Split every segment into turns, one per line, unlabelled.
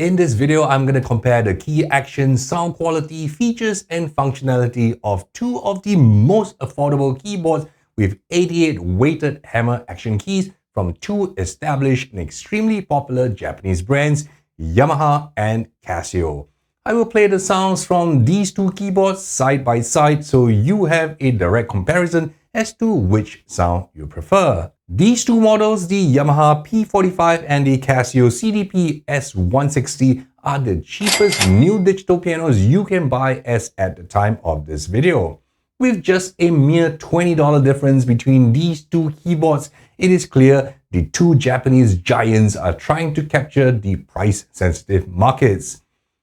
In this video, I'm going to compare the key action, sound quality, features, and functionality of two of the most affordable keyboards with 88 weighted hammer action keys from two established and extremely popular Japanese brands, Yamaha and Casio. I will play the sounds from these two keyboards side by side so you have a direct comparison as to which sound you prefer. These two models, the Yamaha P45 and the Casio CDP-S160, are the cheapest new digital pianos you can buy as at the time of this video. With just a mere $20 difference between these two keyboards, it is clear the two Japanese giants are trying to capture the price-sensitive markets.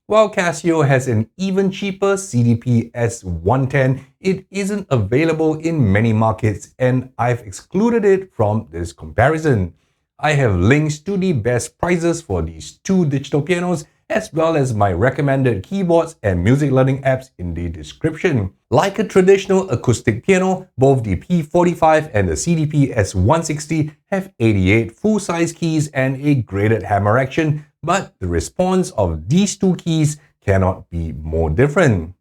While Casio has an even cheaper CDP-S110, it isn't available in many markets and I've excluded it from this comparison. I have links to the best prices for these two digital pianos as well as my recommended keyboards and music learning apps in the description. Like a traditional acoustic piano, both the P45 and the CDP-S160 have 88 full-size keys and a graded hammer action, but the response of these two keys cannot be more different.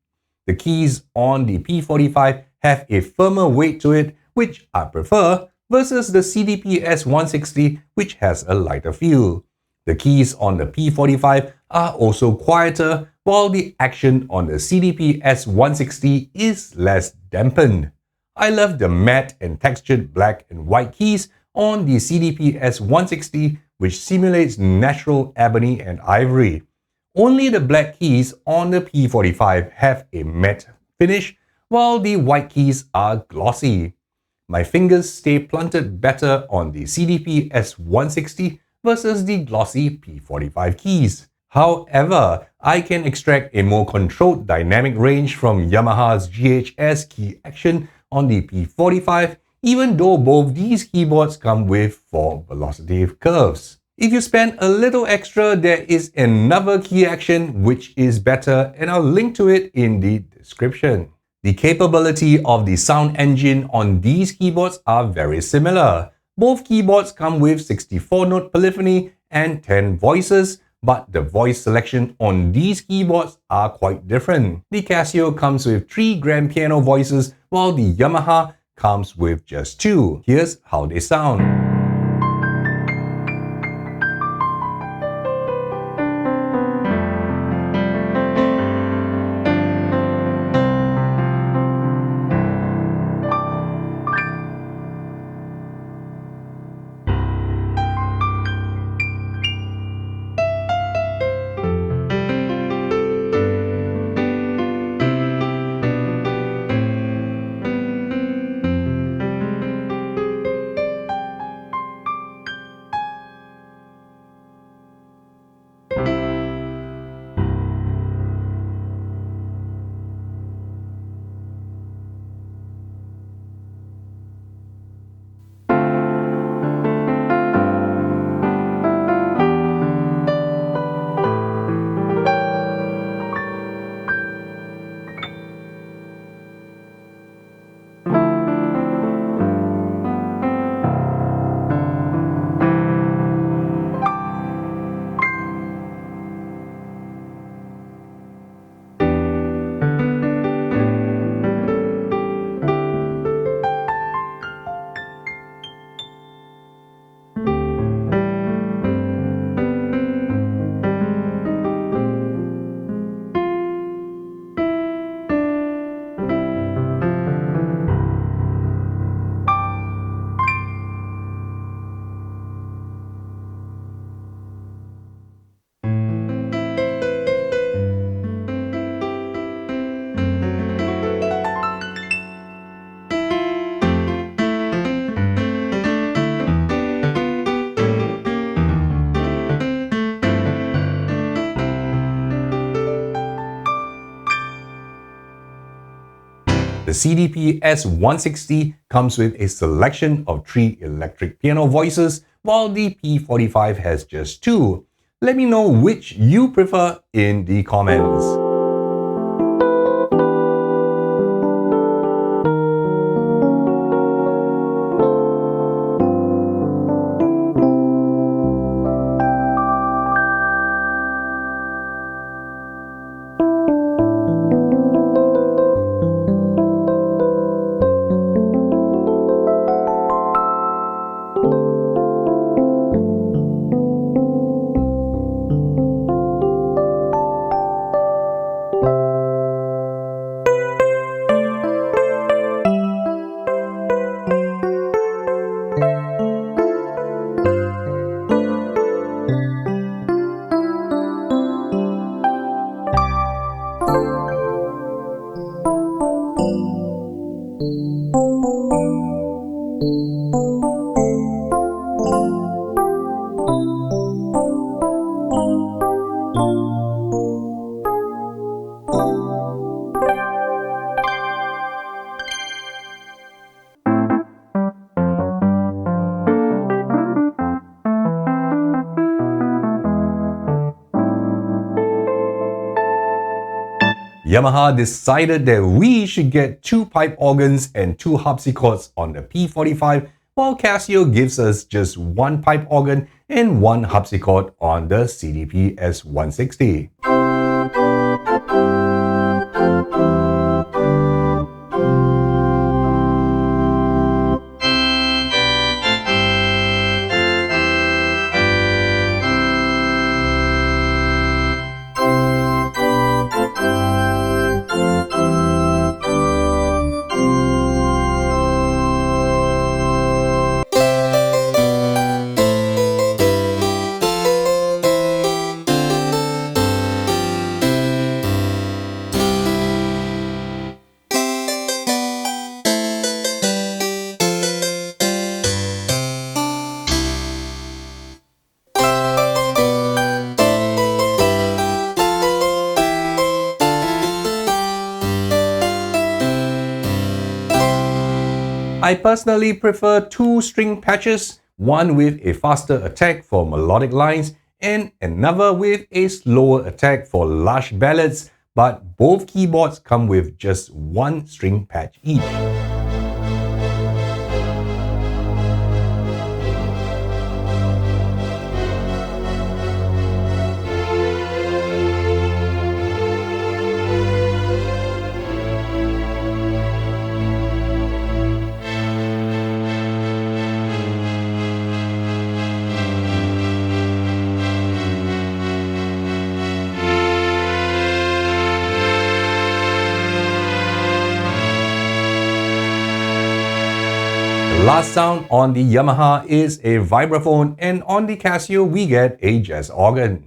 The keys on the P45 have a firmer weight to it, which I prefer, versus the CDP-S160, which has a lighter feel. The keys on the P45 are also quieter, while the action on the CDP-S160 is less dampened. I love the matte and textured black and white keys on the CDP-S160, which simulates natural ebony and ivory. Only the black keys on the P45 have a matte finish, while the white keys are glossy. My fingers stay planted better on the CDP-S160 versus the glossy P45 keys. However, I can extract a more controlled dynamic range from Yamaha's GHS key action on the P45, even though both these keyboards come with 4 velocity curves. If you spend a little extra, there is another key action which is better and I'll link to it in the description. The capability of the sound engine on these keyboards are very similar. Both keyboards come with 64-note polyphony and 10 voices, but the voice selection on these keyboards are quite different. The Casio comes with 3 grand piano voices, while the Yamaha comes with just 2. Here's how they sound. The CDP-S160 comes with a selection of 3 electric piano voices, while the P45 has just 2. Let me know which you prefer in the comments. Yamaha decided that we should get 2 pipe organs and 2 harpsichords on the P45, while Casio gives us just 1 pipe organ and 1 harpsichord on the CDP-S160. I personally prefer 2 string patches, one with a faster attack for melodic lines and another with a slower attack for lush ballads, but both keyboards come with just 1 string patch each. Last sound on the Yamaha is a vibraphone, and on the Casio we get a jazz organ.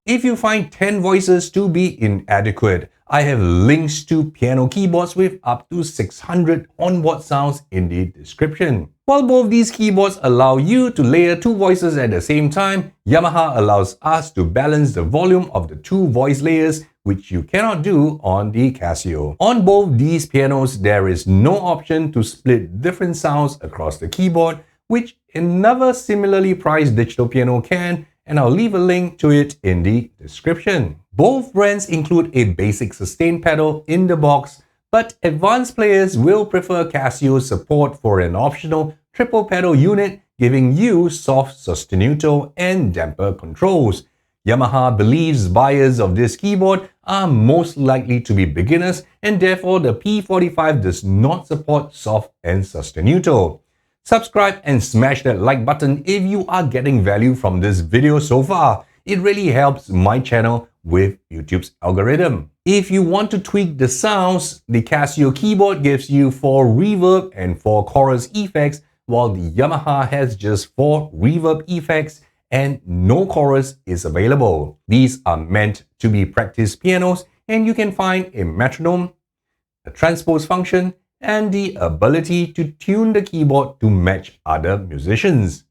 If you find 10 voices to be inadequate, I have links to piano keyboards with up to 600 onboard sounds in the description. While both these keyboards allow you to layer 2 voices at the same time, Yamaha allows us to balance the volume of the 2 voice layers, which you cannot do on the Casio. On both these pianos, there is no option to split different sounds across the keyboard, which another similarly priced digital piano can, and I'll leave a link to it in the description. Both brands include a basic sustain pedal in the box, but advanced players will prefer Casio's support for an optional triple pedal unit, giving you soft sostenuto and damper controls. Yamaha believes buyers of this keyboard are most likely to be beginners, and therefore the P45 does not support soft and sostenuto. Subscribe and smash that like button if you are getting value from this video so far. It really helps my channel with YouTube's algorithm. If you want to tweak the sounds, the Casio keyboard gives you 4 reverb and 4 chorus effects, while the Yamaha has just 4 reverb effects and no chorus is available. These are meant to be practice pianos, and you can find a metronome, a transpose function, and the ability to tune the keyboard to match other musicians.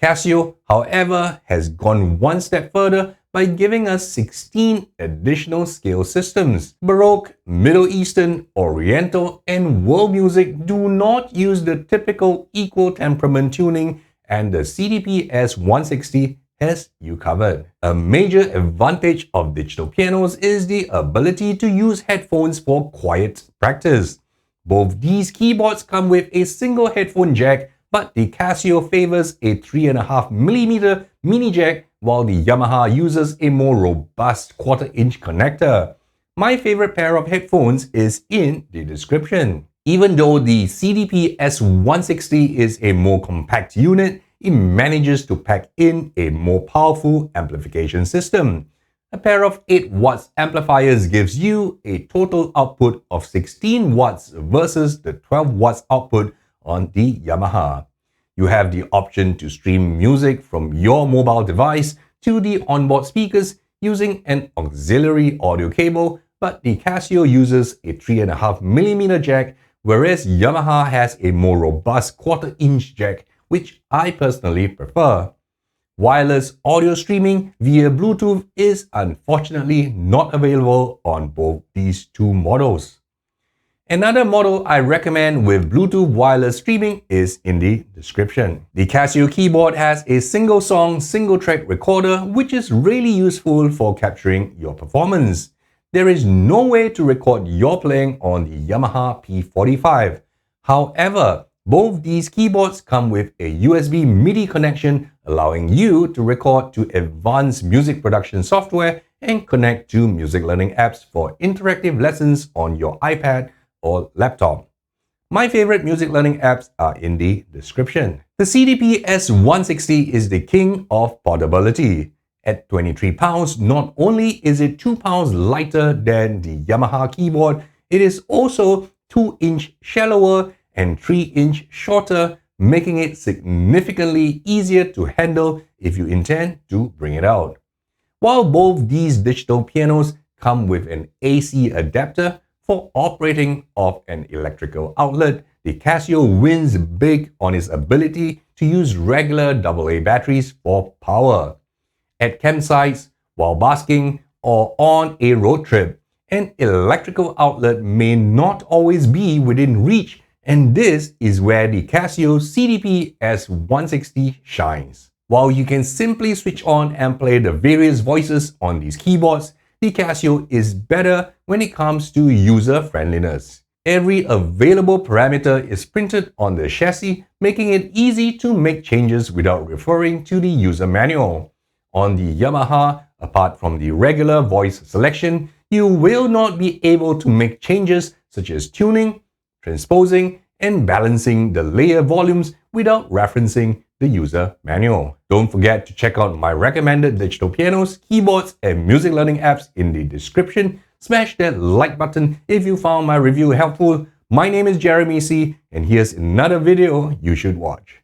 Casio, however, has gone one step further by giving us 16 additional scale systems. Baroque, Middle Eastern, Oriental, and world music do not use the typical equal temperament tuning, and the CDP-S160 has you covered. A major advantage of digital pianos is the ability to use headphones for quiet practice. Both these keyboards come with a single headphone jack, but the Casio favors a 3.5mm mini jack, while the Yamaha uses a more robust 1/4-inch connector. My favorite pair of headphones is in the description. Even though the CDP-S160 is a more compact unit, it manages to pack in a more powerful amplification system. A pair of 8 watts amplifiers gives you a total output of 16 watts versus the 12 watts output on the Yamaha. You have the option to stream music from your mobile device to the onboard speakers using an auxiliary audio cable, but the Casio uses a 3.5mm jack, whereas Yamaha has a more robust 1/4-inch jack, which I personally prefer. Wireless audio streaming via Bluetooth is unfortunately not available on both these two models. Another model I recommend with Bluetooth wireless streaming is in the description. The Casio keyboard has a single song, single track recorder, which is really useful for capturing your performance. There is no way to record your playing on the Yamaha P45. However, both these keyboards come with a USB MIDI connection, allowing you to record to advanced music production software and connect to music learning apps for interactive lessons on your iPad or laptop. My favorite music learning apps are in the description. The CDP-S160 is the king of portability. At 23 pounds, not only is it 2 pounds lighter than the Yamaha keyboard, it is also 2-inch shallower and 3-inch shorter, making it significantly easier to handle if you intend to bring it out. While both these digital pianos come with an AC adapter for operating off an electrical outlet, the Casio wins big on its ability to use regular AA batteries for power. At campsites, while basking, or on a road trip, an electrical outlet may not always be within reach, and this is where the Casio CDP-S160 shines. While you can simply switch on and play the various voices on these keyboards, the Casio is better when it comes to user friendliness. Every available parameter is printed on the chassis, making it easy to make changes without referring to the user manual. On the Yamaha, apart from the regular voice selection, you will not be able to make changes such as tuning, transposing, and balancing the layer volumes without referencing the user manual. Don't forget to check out my recommended digital pianos, keyboards, and music learning apps in the description. Smash that like button if you found my review helpful. My name is Jeremy C, and here's another video you should watch.